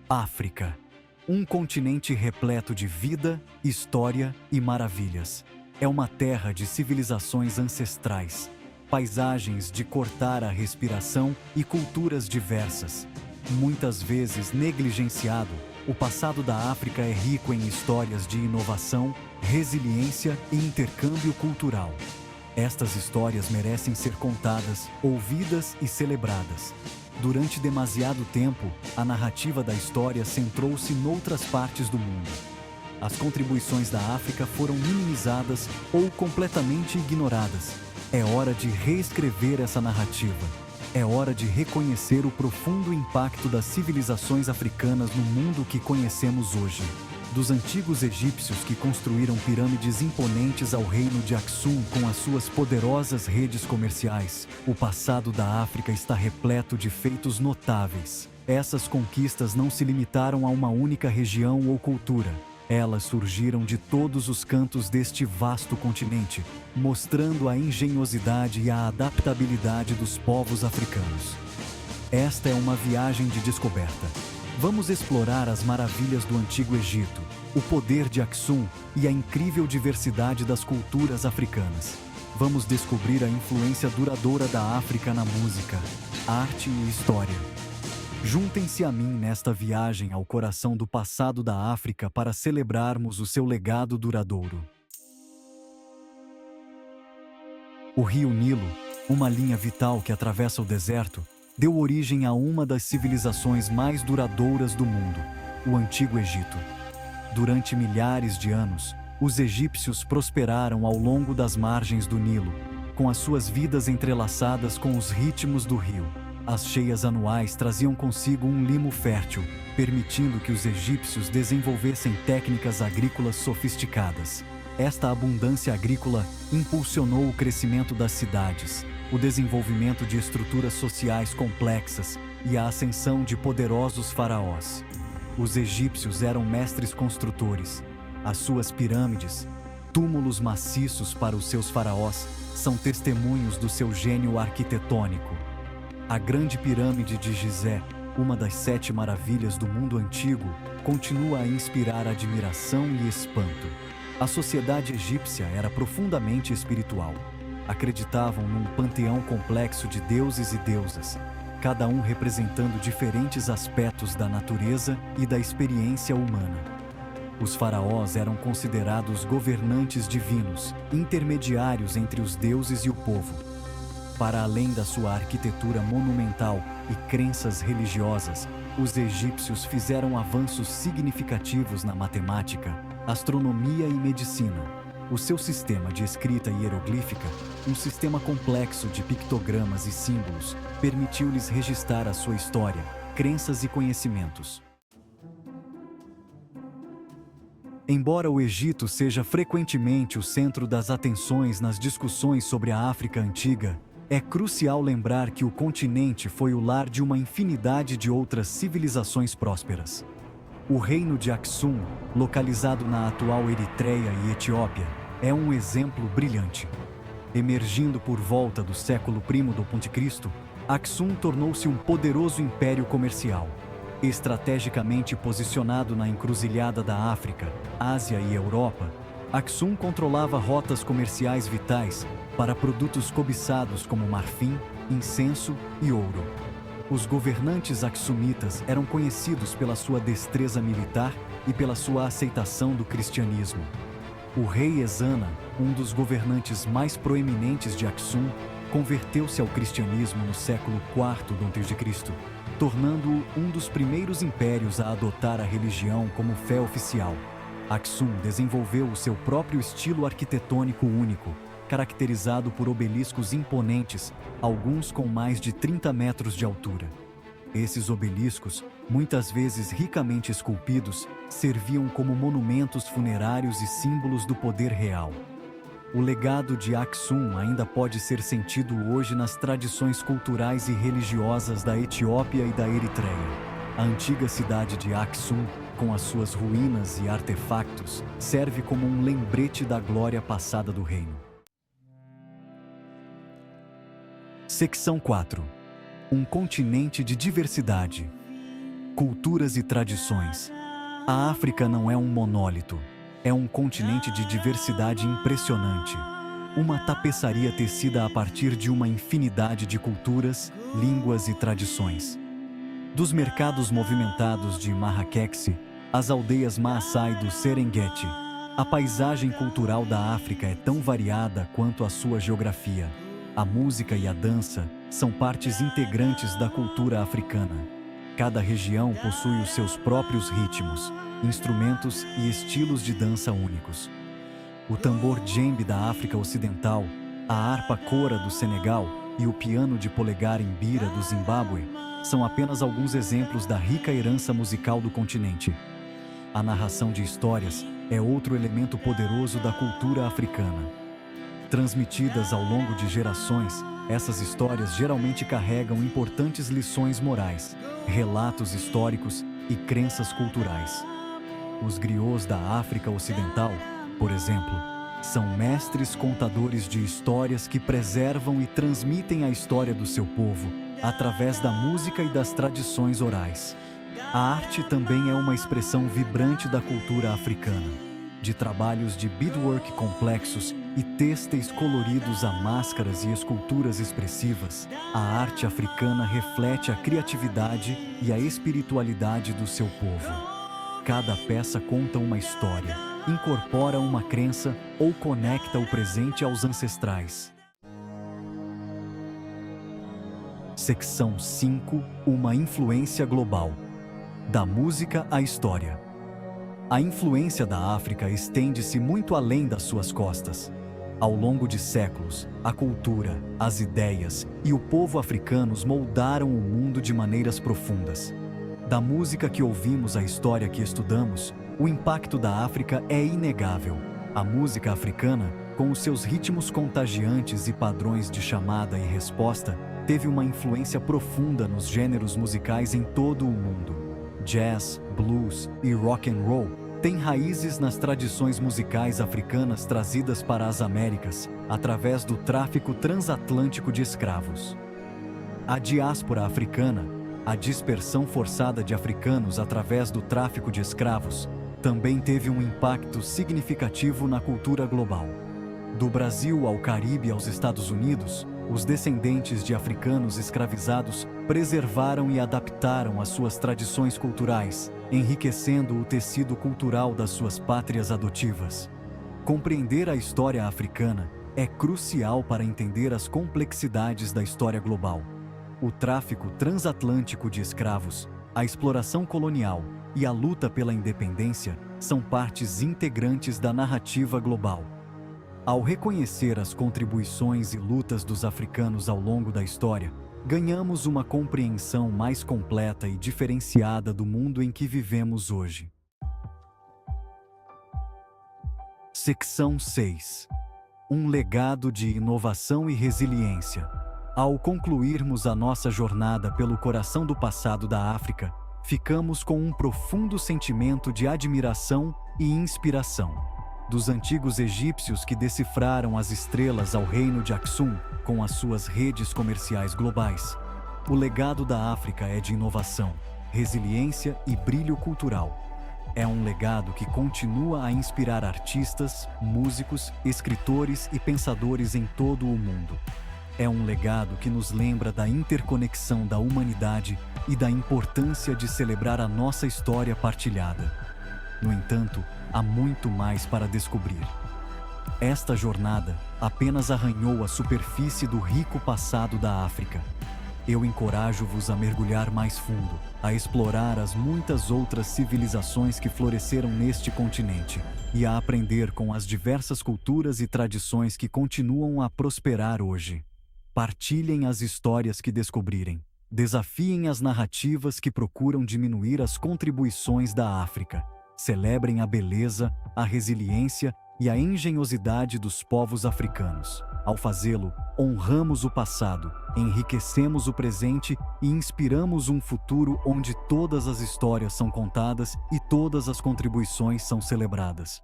África. Um continente repleto de vida, história e maravilhas. É uma terra de civilizações ancestrais, paisagens de cortar a respiração e culturas diversas. Muitas vezes negligenciado, o passado da África é rico em histórias de inovação, resiliência e intercâmbio cultural. Estas histórias merecem ser contadas, ouvidas e celebradas. Durante demasiado tempo, a narrativa da história centrou-se noutras partes do mundo. As contribuições da África foram minimizadas ou completamente ignoradas. É hora de reescrever essa narrativa. É hora de reconhecer o profundo impacto das civilizações africanas no mundo que conhecemos hoje. Dos antigos egípcios que construíram pirâmides imponentes ao reino de Aksum com as suas poderosas redes comerciais, o passado da África está repleto de feitos notáveis. Essas conquistas não se limitaram a uma única região ou cultura. Elas surgiram de todos os cantos deste vasto continente, mostrando a engenhosidade e a adaptabilidade dos povos africanos. Esta é uma viagem de descoberta. Vamos explorar as maravilhas do Antigo Egito, o poder de Aksum e a incrível diversidade das culturas africanas. Vamos descobrir a influência duradoura da África na música, arte e história. Juntem-se a mim nesta viagem ao coração do passado da África para celebrarmos o seu legado duradouro. O rio Nilo, uma linha vital que atravessa o deserto, deu origem a uma das civilizações mais duradouras do mundo, o Antigo Egito. Durante milhares de anos, os egípcios prosperaram ao longo das margens do Nilo, com as suas vidas entrelaçadas com os ritmos do rio. As cheias anuais traziam consigo um limo fértil, permitindo que os egípcios desenvolvessem técnicas agrícolas sofisticadas. Esta abundância agrícola impulsionou o crescimento das cidades, o desenvolvimento de estruturas sociais complexas e a ascensão de poderosos faraós. Os egípcios eram mestres construtores. As suas pirâmides, túmulos maciços para os seus faraós, são testemunhos do seu gênio arquitetônico. A Grande Pirâmide de Gizé, uma das 7 maravilhas do mundo antigo, continua a inspirar admiração e espanto. A sociedade egípcia era profundamente espiritual. Acreditavam num panteão complexo de deuses e deusas, cada um representando diferentes aspectos da natureza e da experiência humana. Os faraós eram considerados governantes divinos, intermediários entre os deuses e o povo. Para além da sua arquitetura monumental e crenças religiosas, os egípcios fizeram avanços significativos na matemática, astronomia e medicina. O seu sistema de escrita hieroglífica, um sistema complexo de pictogramas e símbolos, permitiu-lhes registrar a sua história, crenças e conhecimentos. Embora o Egito seja frequentemente o centro das atenções nas discussões sobre a África antiga, é crucial lembrar que o continente foi o lar de uma infinidade de outras civilizações prósperas. O reino de Aksum, localizado na atual Eritreia e Etiópia, é um exemplo brilhante. Emergindo por volta do século I d.C., Aksum tornou-se um poderoso império comercial. Estrategicamente posicionado na encruzilhada da África, Ásia e Europa, Aksum controlava rotas comerciais vitais para produtos cobiçados como marfim, incenso e ouro. Os governantes aksumitas eram conhecidos pela sua destreza militar e pela sua aceitação do cristianismo. O rei Ezana, um dos governantes mais proeminentes de Aksum, converteu-se ao cristianismo no século IV d.C., tornando-o um dos primeiros impérios a adotar a religião como fé oficial. Aksum desenvolveu o seu próprio estilo arquitetônico único, caracterizado por obeliscos imponentes, alguns com mais de 30 metros de altura. Esses obeliscos, muitas vezes ricamente esculpidos, serviam como monumentos funerários e símbolos do poder real. O legado de Aksum ainda pode ser sentido hoje nas tradições culturais e religiosas da Etiópia e da Eritreia. A antiga cidade de Aksum, com as suas ruínas e artefactos, serve como um lembrete da glória passada do reino. Secção 4. Um continente de diversidade. Culturas e tradições. A África não é um monólito. É um continente de diversidade impressionante. Uma tapeçaria tecida a partir de uma infinidade de culturas, línguas e tradições. Dos mercados movimentados de Marrakech às aldeias Maasai do Serengeti, a paisagem cultural da África é tão variada quanto a sua geografia. A música e a dança são partes integrantes da cultura africana. Cada região possui os seus próprios ritmos, instrumentos e estilos de dança únicos. O tambor djembe da África Ocidental, a harpa cora do Senegal e o piano de polegar imbira do Zimbábue são apenas alguns exemplos da rica herança musical do continente. A narração de histórias é outro elemento poderoso da cultura africana. Transmitidas ao longo de gerações, essas histórias geralmente carregam importantes lições morais, relatos históricos e crenças culturais. Os griots da África Ocidental, por exemplo, são mestres contadores de histórias que preservam e transmitem a história do seu povo através da música e das tradições orais. A arte também é uma expressão vibrante da cultura africana. De trabalhos de beadwork complexos e têxteis coloridos a máscaras e esculturas expressivas, a arte africana reflete a criatividade e a espiritualidade do seu povo. Cada peça conta uma história, incorpora uma crença ou conecta o presente aos ancestrais. Seção 5. Uma influência global. Da música à história. A influência da África estende-se muito além das suas costas. Ao longo de séculos, a cultura, as ideias e o povo africanos moldaram o mundo de maneiras profundas. Da música que ouvimos à história que estudamos, o impacto da África é inegável. A música africana, com os seus ritmos contagiantes e padrões de chamada e resposta, teve uma influência profunda nos gêneros musicais em todo o mundo. Jazz, blues e rock and roll têm raízes nas tradições musicais africanas trazidas para as Américas através do tráfico transatlântico de escravos. A diáspora africana, a dispersão forçada de africanos através do tráfico de escravos, também teve um impacto significativo na cultura global. Do Brasil ao Caribe e aos Estados Unidos, os descendentes de africanos escravizados preservaram e adaptaram as suas tradições culturais, enriquecendo o tecido cultural das suas pátrias adotivas. Compreender a história africana é crucial para entender as complexidades da história global. O tráfico transatlântico de escravos, a exploração colonial e a luta pela independência são partes integrantes da narrativa global. Ao reconhecer as contribuições e lutas dos africanos ao longo da história, ganhamos uma compreensão mais completa e diferenciada do mundo em que vivemos hoje. Seção 6. Um legado de inovação e resiliência. Ao concluirmos a nossa jornada pelo coração do passado da África, ficamos com um profundo sentimento de admiração e inspiração. Dos antigos egípcios que decifraram as estrelas ao reino de Aksum com as suas redes comerciais globais, o legado da África é de inovação, resiliência e brilho cultural. É um legado que continua a inspirar artistas, músicos, escritores e pensadores em todo o mundo. É um legado que nos lembra da interconexão da humanidade e da importância de celebrar a nossa história partilhada. No entanto, há muito mais para descobrir. Esta jornada apenas arranhou a superfície do rico passado da África. Eu encorajo-vos a mergulhar mais fundo, a explorar as muitas outras civilizações que floresceram neste continente e a aprender com as diversas culturas e tradições que continuam a prosperar hoje. Partilhem as histórias que descobrirem. Desafiem as narrativas que procuram diminuir as contribuições da África. Celebrem a beleza, a resiliência e a engenhosidade dos povos africanos. Ao fazê-lo, honramos o passado, enriquecemos o presente e inspiramos um futuro onde todas as histórias são contadas e todas as contribuições são celebradas.